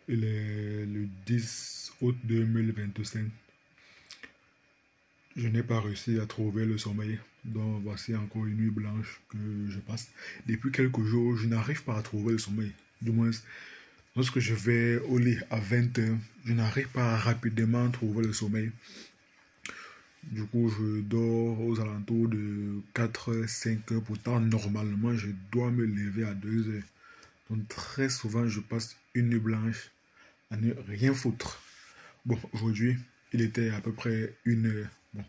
Il est le 10 août 2025. Je n'ai pas réussi à trouver le sommeil. Donc voici encore une nuit blanche que je passe. Depuis quelques jours, je n'arrive pas à trouver le sommeil. Du moins, lorsque je vais au lit à 20 heures, je n'arrive pas à rapidement trouver le sommeil. Du coup, je dors aux alentours de 4 5 heures. Pourtant, normalement, je dois me lever à 2 heures. Donc très souvent, je passe une nuit blanche à ne rien foutre. Bon, aujourd'hui, il était à peu près 1 heure. Bon,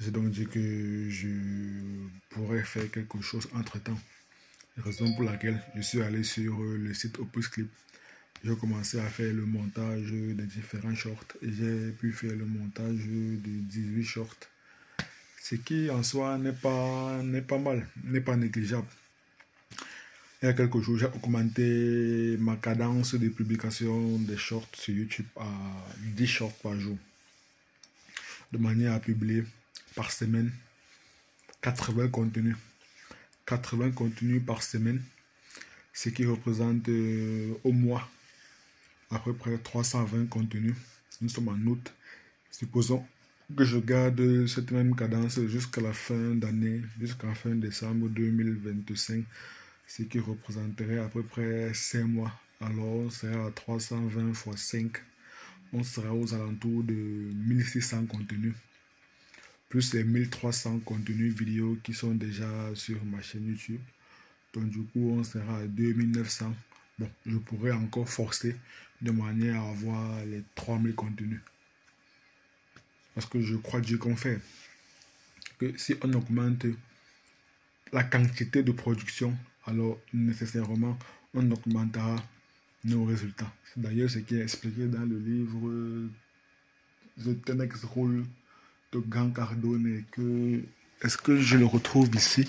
j'ai donc dit que je pourrais faire quelque chose entre-temps. Raison pour laquelle je suis allé sur le site Opus Clip. J'ai commencé à faire le montage des différents shorts et j'ai pu faire le montage de 18 shorts. Ce qui en soi n'est pas mal, n'est pas négligeable. Il y a quelques jours, j'ai augmenté ma cadence de publication des shorts sur YouTube à 10 shorts par jour. De manière à publier par semaine 80 contenus. 80 contenus par semaine, ce qui représente au mois à peu près 320 contenus. Nous sommes en août. Supposons que je garde cette même cadence jusqu'à la fin d'année, jusqu'à fin décembre 2025, ce qui représenterait à peu près 5 mois. Alors on sera à 320 fois 5. On sera aux alentours de 1600 contenus, plus les 1300 contenus vidéo qui sont déjà sur ma chaîne YouTube. Donc du coup, on sera à 2900. Bon, je pourrais encore forcer de manière à avoir les 3000 contenus. Parce que je crois Dieu qu'on fait que si on augmente la quantité de production, alors nécessairement, on augmentera nos résultats. C'est d'ailleurs ce qui est expliqué dans le livre The 10X Rule de Grant Cardone. Est-ce que je le retrouve ici?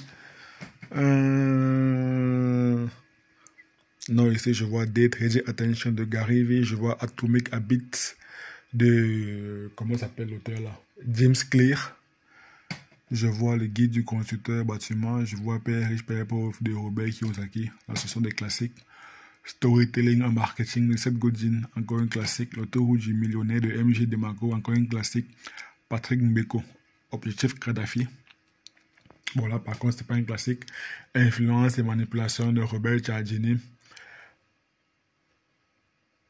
Non, ici je vois Day Trading Attention de Gary Vee, je vois Atomic Habits de, comment s'appelle l'auteur là? James Clear. Je vois le guide du constructeur bâtiment, je vois Père riche, Père pauvre de Robert Kiyosaki. Là, ce sont des classiques. Storytelling en marketing de Seth Godin, encore un classique. L'autoroute du millionnaire de MG Demago, encore un classique. Patrick Mbeko, Objectif Kadhafi. Bon là par contre c'est pas un classique. Influence et manipulation de Robert Cialdini.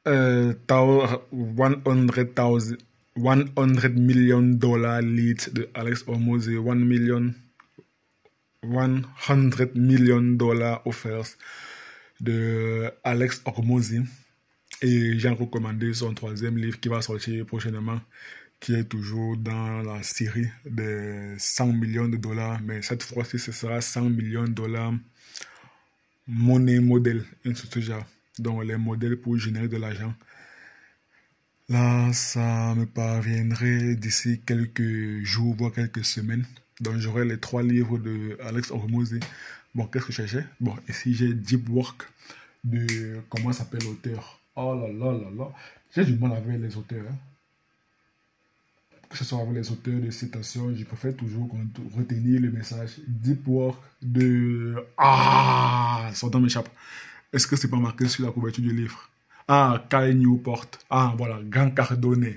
100 million dollar lead de Alex Hormozy. 100 million dollar offers de Alex Hormozy. Et j'ai recommandé son troisième livre qui va sortir prochainement, qui est toujours dans la série des 100 millions de dollars, mais cette fois-ci ce sera 100 millions de dollars monnaie modèle, donc les modèles pour générer de l'argent. Là, ça me parviendrait d'ici quelques jours, voire quelques semaines. Donc, j'aurai les 3 livres de Alex Hormozy. Bon, qu'est-ce que je cherchais? Bon, ici, j'ai Deep Work de... Comment s'appelle l'auteur? Oh là là là là. J'ai du mal avec les auteurs. Hein. Que ce soit avec les auteurs de citations, je préfère toujours retenir le message. Deep Work de... Ah, son nom m'échappe. Est-ce que c'est pas marqué sur la couverture du livre? Ah, Cal Newport. Ah, voilà, Grant Cardone.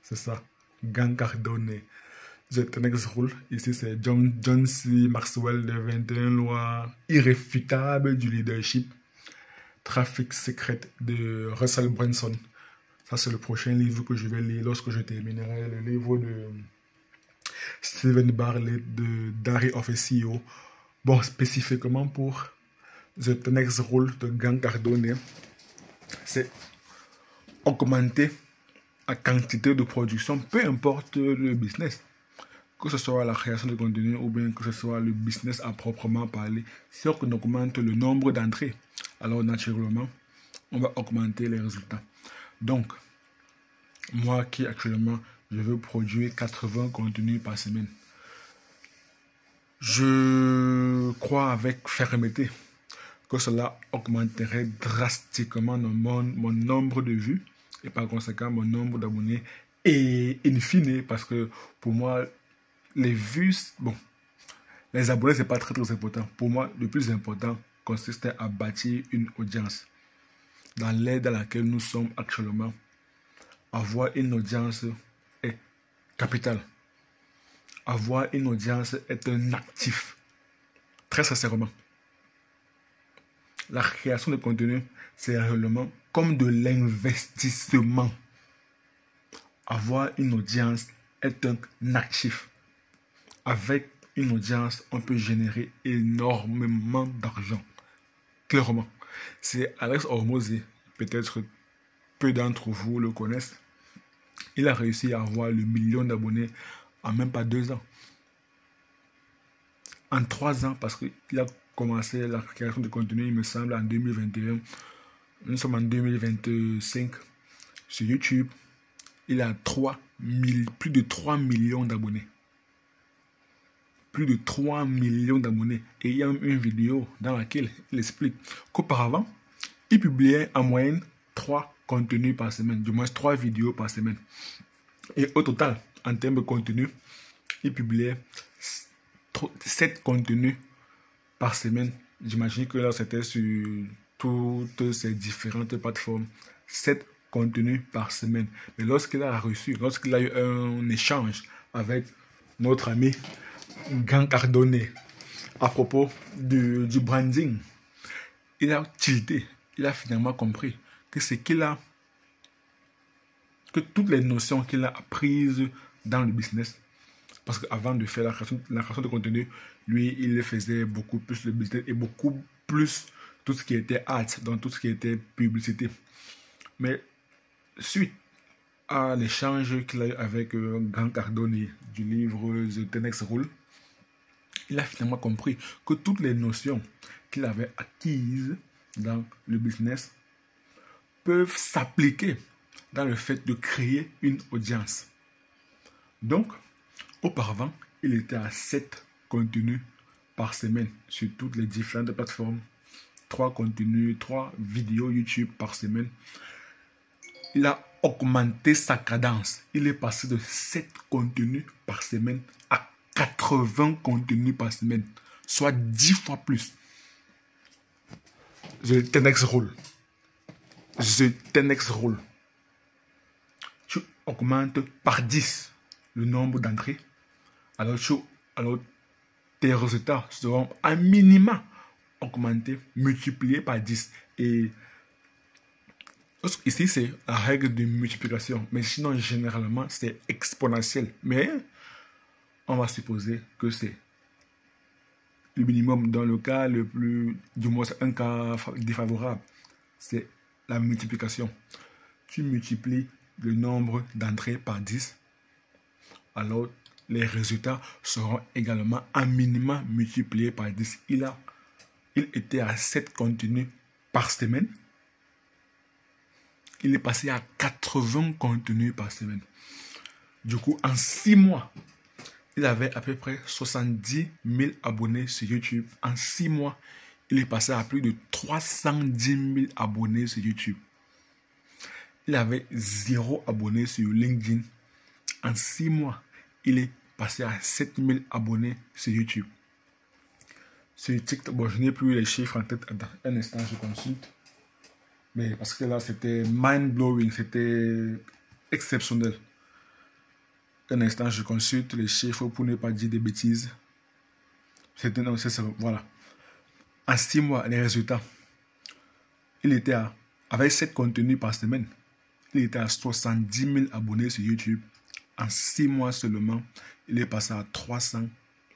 C'est ça. Grant Cardone. The Next Rule. Ici, c'est John C. Maxwell de 21 lois irréfutables du leadership. Trafic secret de Russell Brunson. Ça, c'est le prochain livre que je vais lire lorsque je terminerai le livre de Steven Bartlett de Diary of a CEO. Bon, spécifiquement pour The Next Rule de Grant Cardone, c'est augmenter la quantité de production, peu importe le business, que ce soit la création de contenu ou bien que ce soit le business à proprement parler. Si on augmente le nombre d'entrées, alors naturellement, on va augmenter les résultats. Donc, moi qui actuellement, je veux produire 80 contenus par semaine, je crois avec fermeté que cela augmenterait drastiquement mon nombre de vues et par conséquent mon nombre d'abonnés et in fine, parce que pour moi les vues, bon, les abonnés c'est pas très important. Pour moi le plus important consiste à bâtir une audience. dans l'ère dans laquelle nous sommes actuellement, avoir une audience est capital. Avoir une audience est un actif. Très sincèrement. La création de contenu, c'est réellement comme de l'investissement. Avoir une audience est un actif. Avec une audience, on peut générer énormément d'argent. Clairement. C'est Alex Hormozi, peut-être peu d'entre vous le connaissent. Il a réussi à avoir le million d'abonnés en même pas 2 ans. En 3 ans, parce qu'il a commencé la création de contenu, il me semble, en 2021. Nous sommes en 2025. Sur YouTube, il a plus de 3 millions d'abonnés. Plus de 3 millions d'abonnés. Et il y a une vidéo dans laquelle il explique qu'auparavant, il publiait en moyenne 3 contenus par semaine, du moins 3 vidéos par semaine. Et au total, en termes de contenu, il publiait 7 contenus par semaine. J'imagine que là, c'était sur toutes ces différentes plateformes. 7 contenus par semaine. Mais lorsqu'il a eu un échange avec notre ami Grant Cardone à propos du branding, il a tilté. Il a finalement compris que que toutes les notions qu'il a apprises dans le business, parce qu'avant de faire la création de contenu, lui, il faisait beaucoup plus le business et beaucoup plus tout ce qui était art, donc tout ce qui était publicité. Mais suite à l'échange qu'il a eu avec Grant Cardone du livre The 10X Rule, il a finalement compris que toutes les notions qu'il avait acquises dans le business peuvent s'appliquer dans le fait de créer une audience. Donc, auparavant, il était à 7 contenus par semaine sur toutes les différentes plateformes. 3 contenus, 3 vidéos YouTube par semaine. Il a augmenté sa cadence. Il est passé de 7 contenus par semaine à 80 contenus par semaine, soit 10 fois plus. The 10X Rule. The 10X Rule. Tu augmentes par 10 le nombre d'entrées, alors tes résultats seront à minima augmentés, multipliés par 10. Et ici, c'est la règle de multiplication. Mais sinon, généralement, c'est exponentiel. Mais on va supposer que c'est le minimum. Dans le cas le plus, du moins un cas défavorable, c'est la multiplication. Tu multiplies le nombre d'entrées par 10, alors les résultats seront également à minima multipliés par 10. Il était à 7 contenus par semaine. Il est passé à 80 contenus par semaine. Du coup, en 6 mois, il avait à peu près 70 000 abonnés sur YouTube. En 6 mois, il est passé à plus de 310 000 abonnés sur YouTube. Il avait 0 abonnés sur LinkedIn. En 6 mois, il est passé à 7 000 abonnés sur YouTube. Sur TikTok, bon, je n'ai plus les chiffres en tête. Attends, un instant, je consulte. Mais parce que là, c'était mind-blowing, c'était exceptionnel. Un instant, je consulte les chiffres pour ne pas dire des bêtises. Voilà. En 6 mois, les résultats. Il était avec 7 contenus par semaine, il était à 70 000 abonnés sur YouTube. En 6 mois seulement, il est passé à 300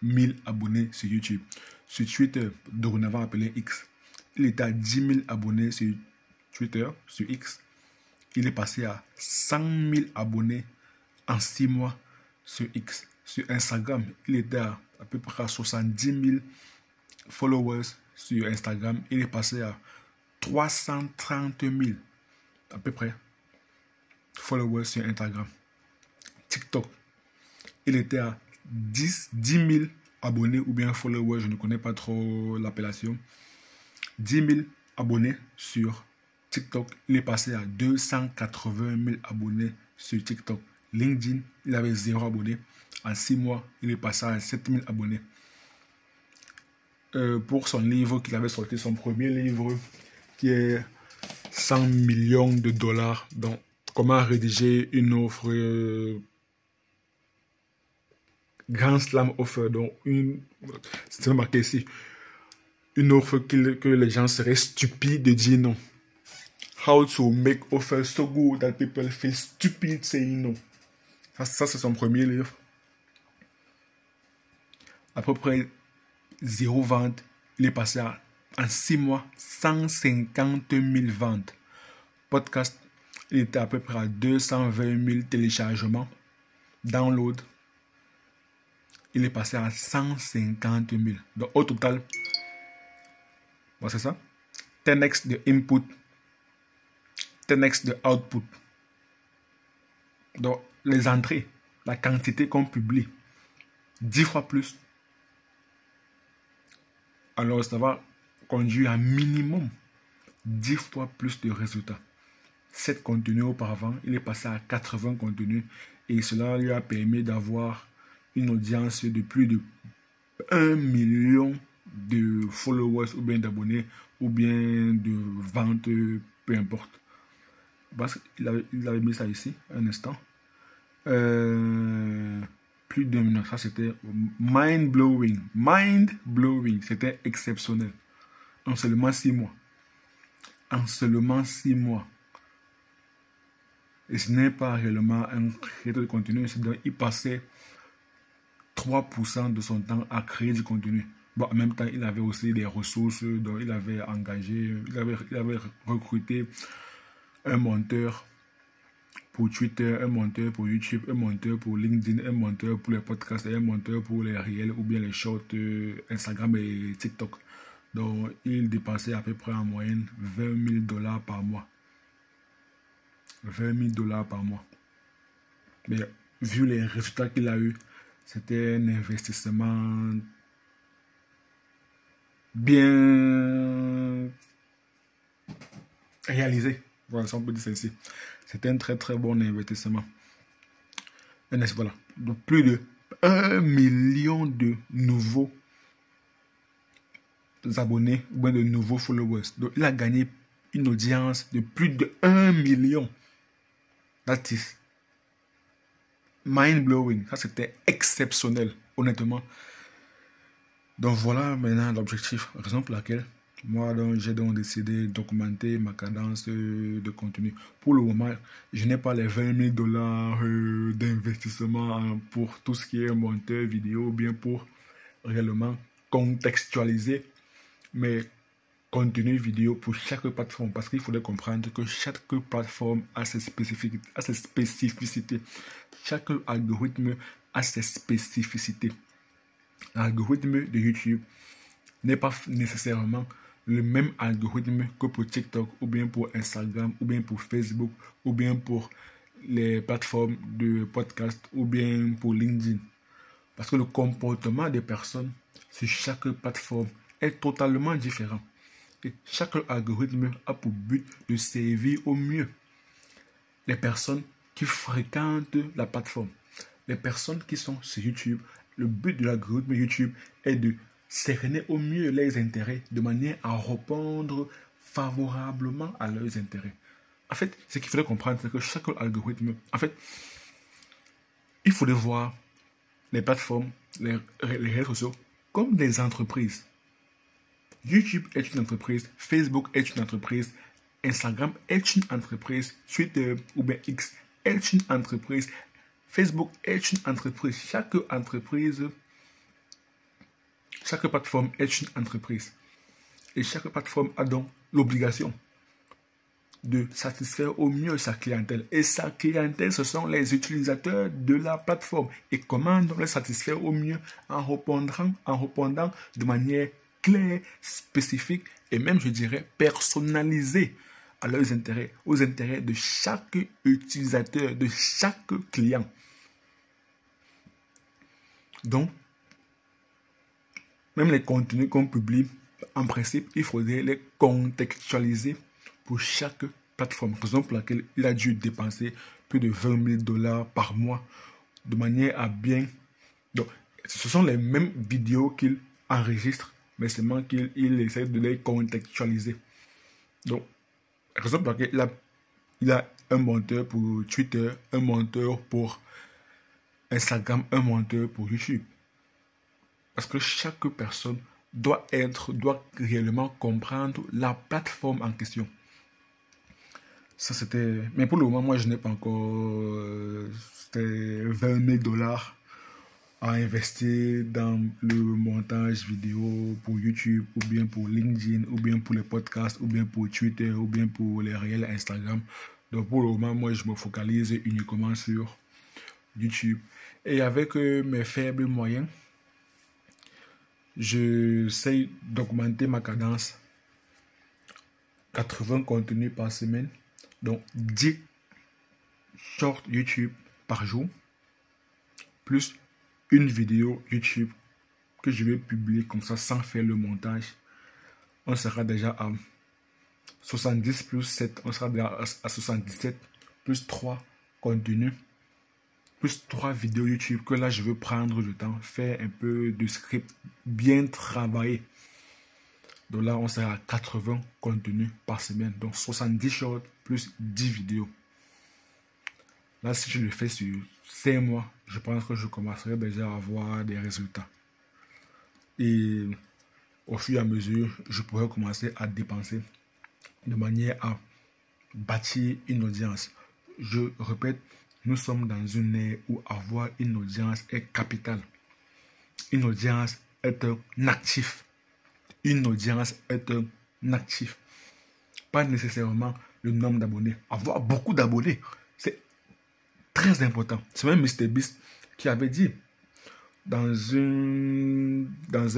000 abonnés sur YouTube. Sur Twitter, dorénavant appelé X, il était à 10 000 abonnés sur Twitter, sur X. Il est passé à 100 000 abonnés en 6 mois sur X. Sur Instagram, il était à peu près à 70 000 followers sur Instagram. Il est passé à 330 000 à peu près followers sur Instagram. TikTok, il était à 10 000 abonnés ou bien followers, je ne connais pas trop l'appellation. 10 000 abonnés sur TikTok, il est passé à 280 000 abonnés sur TikTok. LinkedIn, il avait 0 abonnés. En 6 mois, il est passé à 7 000 abonnés. Pour son livre qu'il avait sorti, son premier livre, qui est 100 millions de dollars. Donc, comment rédiger une offre Grand Slam offer. Donc, c'est marqué ici. Une offre que les gens seraient stupides de dire non. How to make offer so good that people feel stupid saying no. Ça c'est son premier livre. À peu près 0 vente. Il est passé en 6 mois 150 000 ventes. Podcast, il était à peu près à 220 000 téléchargements. Download, il est passé à 150 000. Donc au total, bon, c'est ça. 10x de input, 10x de output. Donc les entrées, la quantité qu'on publie, 10 fois plus. Alors ça va conduire à minimum 10 fois plus de résultats. 7 contenus auparavant, il est passé à 80 contenus et cela lui a permis d'avoir une audience de plus de 1 million de followers ou bien d'abonnés ou bien de ventes, peu importe. Parce qu'il avait mis ça ici, un instant. Plus de 1 million, ça c'était mind-blowing. Mind-blowing, c'était exceptionnel. En seulement 6 mois. En seulement 6 mois. Et ce n'est pas réellement un créateur de contenu. Il passait 3% de son temps à créer du contenu. Bon, en même temps, il avait aussi des ressources. Donc il avait engagé, il avait recruté un monteur pour Twitter, un monteur pour YouTube, un monteur pour LinkedIn, un monteur pour les podcasts et un monteur pour les réels ou bien les shorts Instagram et TikTok. Donc il dépensait à peu près en moyenne 20 000 dollars par mois. 20 000 dollars par mois. Mais vu les résultats qu'il a eu, c'était un investissement bien réalisé. Voilà, ça on peut dire ça ici. C'était un très très bon investissement. Et voilà, de plus de 1 million de nouveaux abonnés ou bien de nouveaux followers. Donc il a gagné une audience de plus de 1 million. That is mind-blowing. Ça, c'était exceptionnel, honnêtement. Donc, voilà maintenant l'objectif. Raison pour laquelle moi, j'ai donc décidé d'augmenter ma cadence de contenu. Pour le moment, je n'ai pas les 20 000 dollars d'investissement pour tout ce qui est monteur vidéo, ou bien pour réellement contextualiser mes contenus vidéo pour chaque plateforme. Parce qu'il faudrait comprendre que chaque plateforme a ses spécificités. Chaque algorithme a ses spécificités. L'algorithme de YouTube n'est pas nécessairement le même algorithme que pour TikTok, ou bien pour Instagram, ou bien pour Facebook, ou bien pour les plateformes de podcast, ou bien pour LinkedIn. Parce que le comportement des personnes sur chaque plateforme est totalement différent. Et chaque algorithme a pour but de servir au mieux les personnes qui fréquentent la plateforme. Les personnes qui sont sur YouTube, le but de l'algorithme YouTube est de cerner au mieux leurs intérêts de manière à répondre favorablement à leurs intérêts. En fait, ce qu'il faudrait comprendre, c'est que chaque algorithme, en fait, il faudrait voir les plateformes, les réseaux sociaux comme des entreprises. YouTube est une entreprise, Facebook est une entreprise, Instagram est une entreprise, Twitter ou bien X est une entreprise, Facebook est une entreprise. Chaque plateforme est une entreprise. Et chaque plateforme a donc l'obligation de satisfaire au mieux sa clientèle. Et sa clientèle, ce sont les utilisateurs de la plateforme. Et comment donc les satisfaire au mieux? En répondant de manière claire, spécifique et même, je dirais, personnalisée à leurs intérêts, aux intérêts de chaque utilisateur, de chaque client. Donc, même les contenus qu'on publie, en principe, il faudrait les contextualiser pour chaque plateforme. Raison pour laquelle il a dû dépenser plus de 20 000 dollars par mois de manière à bien... Donc, ce sont les mêmes vidéos qu'il enregistre, mais seulement qu'il essaie de les contextualiser. Donc, Raison pour laquelle il a un monteur pour Twitter, un monteur pour Instagram, un monteur pour YouTube. Parce que chaque personne doit réellement comprendre la plateforme en question. Ça, c'était... Mais pour le moment, moi, je n'ai pas encore... c'était 20 000 dollars à investir dans le montage vidéo pour YouTube, ou bien pour LinkedIn, ou bien pour les podcasts, ou bien pour Twitter, ou bien pour les réels Instagram. Donc, pour le moment, moi, je me focalise uniquement sur YouTube. Et avec mes faibles moyens, j'essaie d'augmenter ma cadence. 80 contenus par semaine. Donc 10 shorts YouTube par jour. Plus une vidéo YouTube que je vais publier comme ça sans faire le montage. On sera déjà à 70 plus 7. On sera déjà à 77. Plus 3 contenus. Plus 3 vidéos YouTube que là je veux prendre le temps. Faire un peu de script bien travaillé. Donc là, on sera à 80 contenus par semaine. Donc 70 shorts plus 10 vidéos. Là, si je le fais sur 5 mois, je pense que je commencerai déjà à avoir des résultats. Et au fur et à mesure, je pourrai commencer à dépenser de manière à bâtir une audience. Je répète, nous sommes dans une ère où avoir une audience est capital. Une audience est un actif. Une audience est un actif. Pas nécessairement le nombre d'abonnés. Avoir beaucoup d'abonnés, c'est très important. C'est même MrBeast qui avait dit dans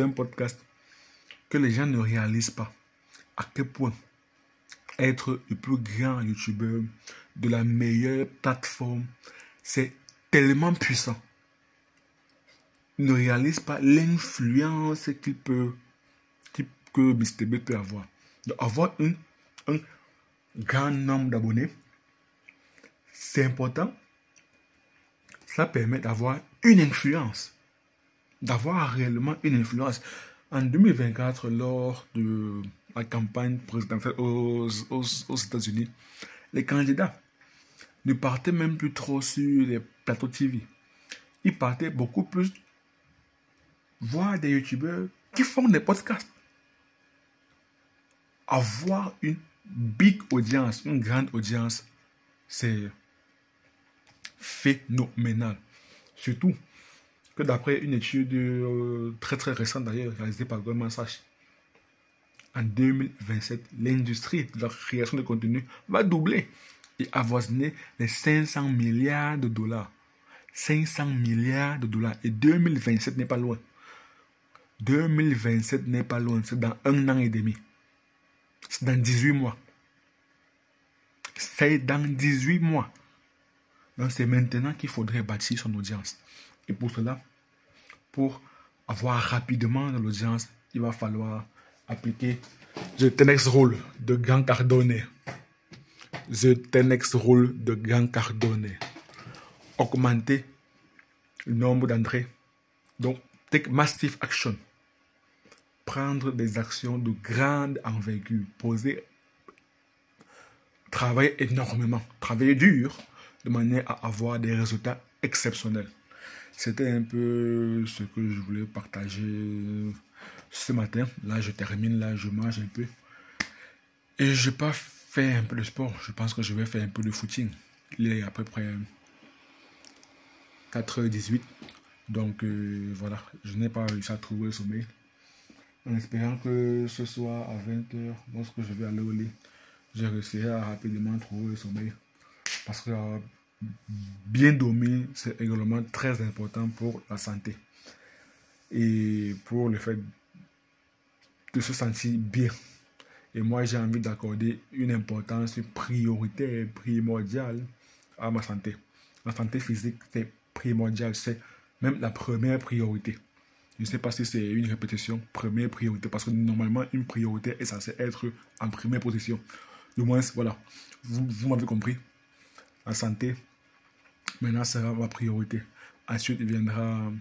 un podcast que les gens ne réalisent pas à quel point être le plus grand YouTubeur de la meilleure plateforme, c'est tellement puissant. Ils ne réalisent pas l'influence que MrBeast peut avoir. Donc, avoir un grand nombre d'abonnés, c'est important. Ça permet d'avoir une influence. D'avoir réellement une influence. En 2024, lors de la campagne présidentielle aux États-Unis, les candidats ne partaient même plus trop sur les plateaux TV. Ils partaient beaucoup plus voir des youtubeurs qui font des podcasts. Avoir une big audience, une grande audience, c'est phénoménal. Surtout que d'après une étude très très récente d'ailleurs, réalisée par Goldman Sachs, en 2027, l'industrie de la création de contenu va doubler et avoisiner les 500 milliards de dollars. 500 milliards de dollars. Et 2027 n'est pas loin. 2027 n'est pas loin. C'est dans 1 an et demi. C'est dans 18 mois. C'est dans 18 mois. Donc c'est maintenant qu'il faudrait bâtir son audience. Et pour cela, pour avoir rapidement de l'audience, il va falloir appliquer The 10X Rule de Grant Cardone. The 10X Rule de Grant Cardone. Augmenter le nombre d'entrées. Donc, take massive action. Prendre des actions de grande envergure. Poser. Travailler énormément. Travailler dur de manière à avoir des résultats exceptionnels. C'était un peu ce que je voulais partager ce matin. Là, je termine, là, je mange un peu. Et je n'ai pas fait un peu de sport. Je pense que je vais faire un peu de footing. Il est à peu près 4h18. Donc, voilà. Je n'ai pas réussi à trouver le sommeil. En espérant que ce soir, à 20h, lorsque je vais aller au lit, je réussirai à rapidement trouver le sommeil. Parce que bien dormir, c'est également très important pour la santé. Et pour le fait de se sentir bien. Et moi, j'ai envie d'accorder une importance prioritaire, primordiale à ma santé. Ma santé physique, c'est primordial. C'est même la première priorité. Je ne sais pas si c'est une répétition, première priorité. Parce que normalement, une priorité est censée être en première position. Du moins, voilà. Vous m'avez compris. La santé, maintenant, sera ma priorité. Ensuite, il viendra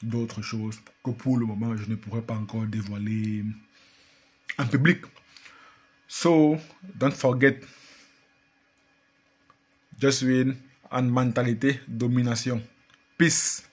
d'autres choses que pour le moment, je ne pourrais pas encore dévoiler en public. So, don't forget, just win and mentalité domination. Peace.